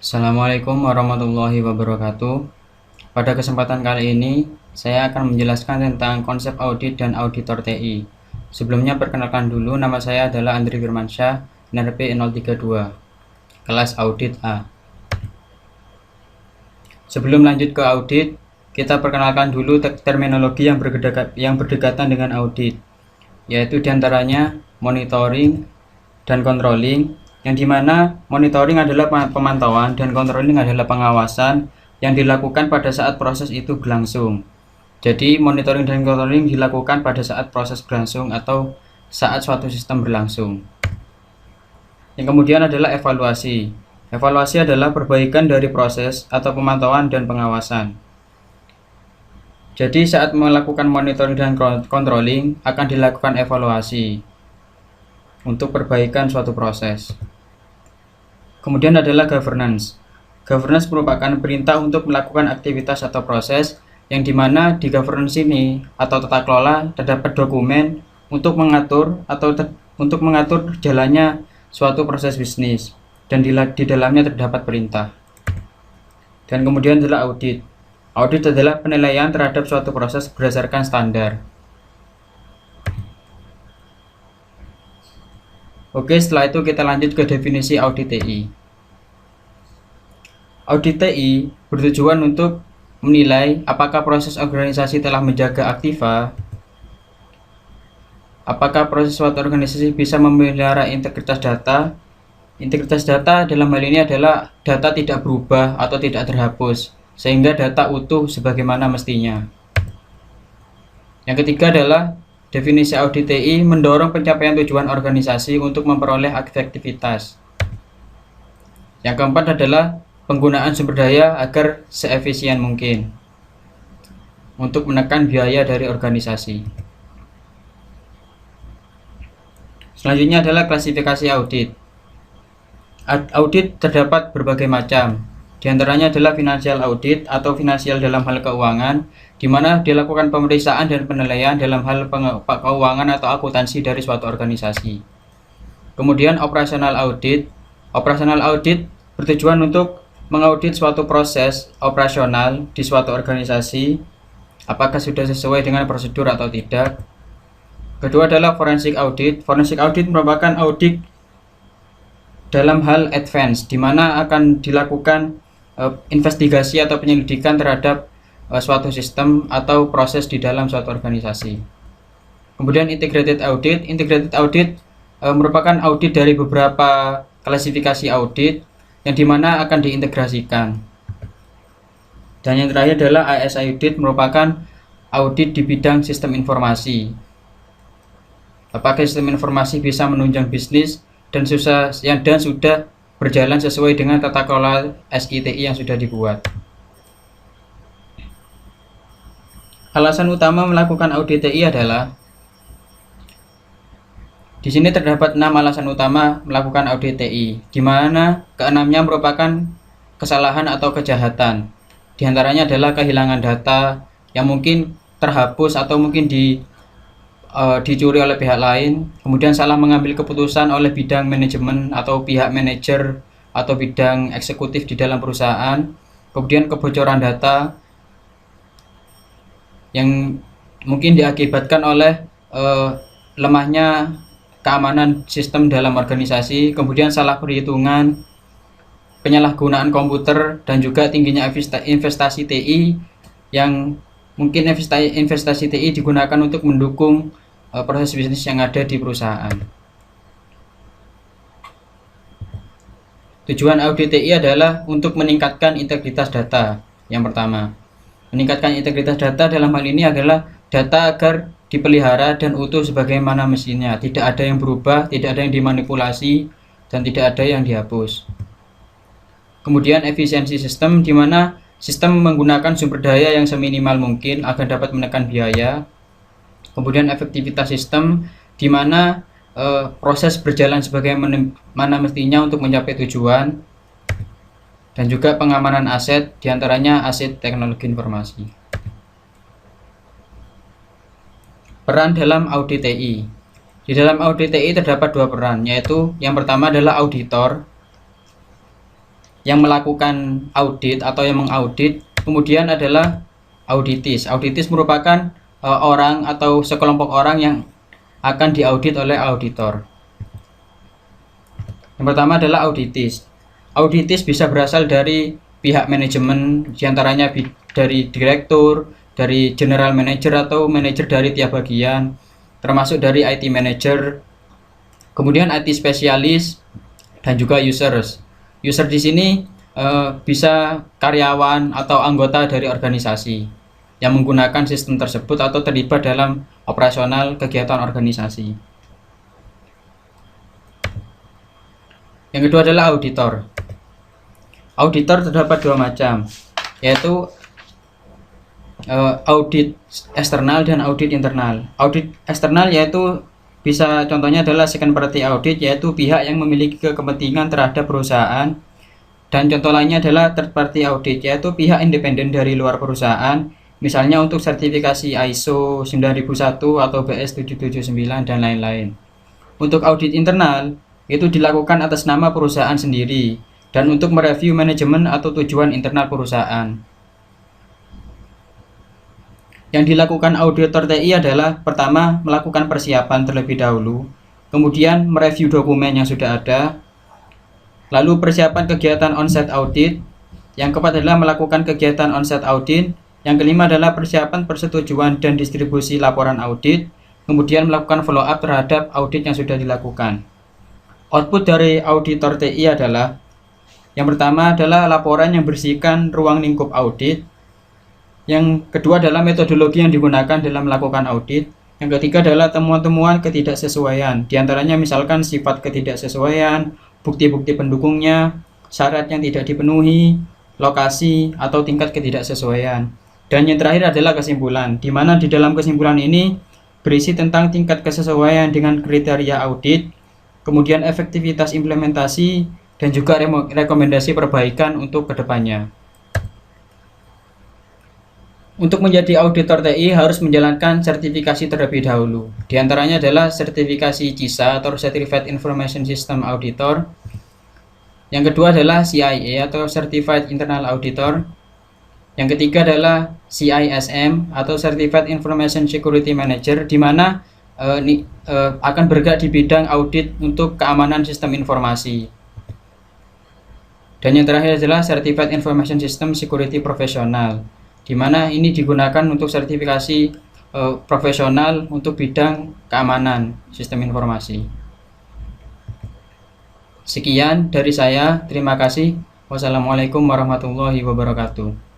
Assalamualaikum warahmatullahi wabarakatuh. Pada kesempatan kali ini, saya akan menjelaskan tentang konsep audit dan auditor TI. Sebelumnya perkenalkan dulu, nama saya adalah Andri Firmansyah, NRP 032, kelas audit A. Sebelum lanjut ke audit, kita perkenalkan dulu terminologi yang berdekatan dengan audit, yaitu diantaranya monitoring dan controlling, yang dimana monitoring adalah pemantauan dan controlling adalah pengawasan yang dilakukan pada saat proses itu berlangsung. Jadi monitoring dan controlling dilakukan pada saat proses berlangsung atau saat suatu sistem berlangsung. Yang kemudian adalah evaluasi. Evaluasi adalah perbaikan dari proses atau pemantauan dan pengawasan. Jadi saat melakukan monitoring dan controlling akan dilakukan evaluasi untuk perbaikan suatu proses. Kemudian adalah governance. Governance merupakan perintah untuk melakukan aktivitas atau proses yang dimana di governance ini atau tata kelola terdapat dokumen untuk mengatur jalannya suatu proses bisnis, dan di dalamnya terdapat perintah. Dan kemudian adalah audit. Audit adalah penilaian terhadap suatu proses berdasarkan standar. Oke, setelah itu kita lanjut ke definisi audit TI. Audit TI bertujuan untuk menilai apakah proses organisasi telah menjaga aktiva, apakah proses suatu organisasi bisa memelihara integritas data. Integritas data dalam hal ini adalah data tidak berubah atau tidak terhapus, sehingga data utuh sebagaimana mestinya. Yang ketiga adalah definisi audit TI mendorong pencapaian tujuan organisasi untuk memperoleh efektivitas. Yang keempat adalah penggunaan sumber daya agar seefisien mungkin untuk menekan biaya dari organisasi. Selanjutnya adalah klasifikasi audit. Audit terdapat berbagai macam. Di antaranya adalah financial audit atau finansial dalam hal keuangan, di mana dilakukan pemeriksaan dan penilaian dalam hal keuangan atau akuntansi dari suatu organisasi. Kemudian operational audit. Operational audit bertujuan untuk mengaudit suatu proses operasional di suatu organisasi, apakah sudah sesuai dengan prosedur atau tidak. Kedua adalah forensic audit. Forensic audit merupakan audit dalam hal advance, di mana akan dilakukan investigasi atau penyelidikan terhadap suatu sistem atau proses di dalam suatu organisasi. Kemudian integrated audit. Integrated audit merupakan audit dari beberapa klasifikasi audit yang dimana akan diintegrasikan. Dan yang terakhir adalah AS audit, merupakan audit di bidang sistem informasi. Apakah sistem informasi bisa menunjang bisnis dan sudah berjalan sesuai dengan tata kelola SITI yang sudah dibuat. Alasan utama melakukan audit TI adalah, di sini terdapat 6 alasan utama melakukan audit TI, di mana keenamnya merupakan kesalahan atau kejahatan. Di antaranya adalah kehilangan data yang mungkin terhapus atau mungkin dicuri oleh pihak lain, kemudian salah mengambil keputusan oleh bidang manajemen atau pihak manajer atau bidang eksekutif di dalam perusahaan, kemudian kebocoran data yang mungkin diakibatkan oleh lemahnya keamanan sistem dalam organisasi, kemudian salah perhitungan, penyalahgunaan komputer, dan juga tingginya investasi TI yang mungkin investasi TI digunakan untuk mendukung proses bisnis yang ada di perusahaan. Tujuan audit TI adalah untuk meningkatkan integritas data. Yang pertama, meningkatkan integritas data dalam hal ini adalah data agar dipelihara dan utuh sebagaimana mestinya, tidak ada yang berubah, tidak ada yang dimanipulasi, dan tidak ada yang dihapus. Kemudian efisiensi sistem, di mana sistem menggunakan sumber daya yang seminimal mungkin agar dapat menekan biaya. Kemudian efektivitas sistem, di mana proses berjalan sebagaimana mestinya untuk mencapai tujuan. Dan juga pengamanan aset, diantaranya aset teknologi informasi. Peran dalam audit TI. Di dalam audit TI terdapat 2 peran, yaitu yang pertama adalah auditor. yang melakukan audit atau yang mengaudit. Kemudian adalah auditis. Auditis merupakan orang atau sekelompok orang yang akan diaudit oleh auditor. Yang pertama adalah auditis. Auditis bisa berasal dari pihak manajemen, diantaranya dari direktur, dari general manager atau manajer dari tiap bagian, termasuk dari IT manager, kemudian IT spesialis, dan juga users. User di sini bisa karyawan atau anggota dari organisasi yang menggunakan sistem tersebut atau terlibat dalam operasional kegiatan organisasi. Yang kedua adalah auditor. Auditor terdapat dua macam, yaitu audit eksternal dan audit internal. Audit eksternal yaitu bisa contohnya adalah second party audit, yaitu pihak yang memiliki kepentingan terhadap perusahaan. Dan contoh lainnya adalah third party audit, yaitu pihak independen dari luar perusahaan, misalnya untuk sertifikasi ISO 9001 atau BS 779 dan lain-lain. Untuk audit internal, itu dilakukan atas nama perusahaan sendiri, dan untuk mereview manajemen atau tujuan internal perusahaan. Yang dilakukan auditor TI adalah pertama, melakukan persiapan terlebih dahulu, kemudian mereview dokumen yang sudah ada, lalu persiapan kegiatan on-site audit, yang keempat adalah melakukan kegiatan on-site audit, yang kelima adalah persiapan persetujuan dan distribusi laporan audit, kemudian melakukan follow-up terhadap audit yang sudah dilakukan. Output dari auditor TI adalah, yang pertama adalah laporan yang bersihkan ruang lingkup audit, yang kedua adalah metodologi yang digunakan dalam melakukan audit, yang ketiga adalah temuan-temuan ketidaksesuaian, diantaranya misalkan sifat ketidaksesuaian, bukti-bukti pendukungnya, syarat yang tidak dipenuhi, lokasi, atau tingkat ketidaksesuaian. Dan yang terakhir adalah kesimpulan, di mana di dalam kesimpulan ini berisi tentang tingkat kesesuaian dengan kriteria audit, kemudian efektivitas implementasi, dan juga rekomendasi perbaikan untuk kedepannya. Untuk menjadi auditor TI harus menjalankan sertifikasi terlebih dahulu. Di antaranya adalah sertifikasi CISA atau Certified Information System Auditor. Yang kedua adalah CIA atau Certified Internal Auditor. Yang ketiga adalah CISM atau Certified Information Security Manager, di mana akan bergerak di bidang audit untuk keamanan sistem informasi. Dan yang terakhir adalah Certified Information System Security Professional, di mana ini digunakan untuk sertifikasi profesional untuk bidang keamanan sistem informasi. Sekian dari saya, terima kasih. Wassalamualaikum warahmatullahi wabarakatuh.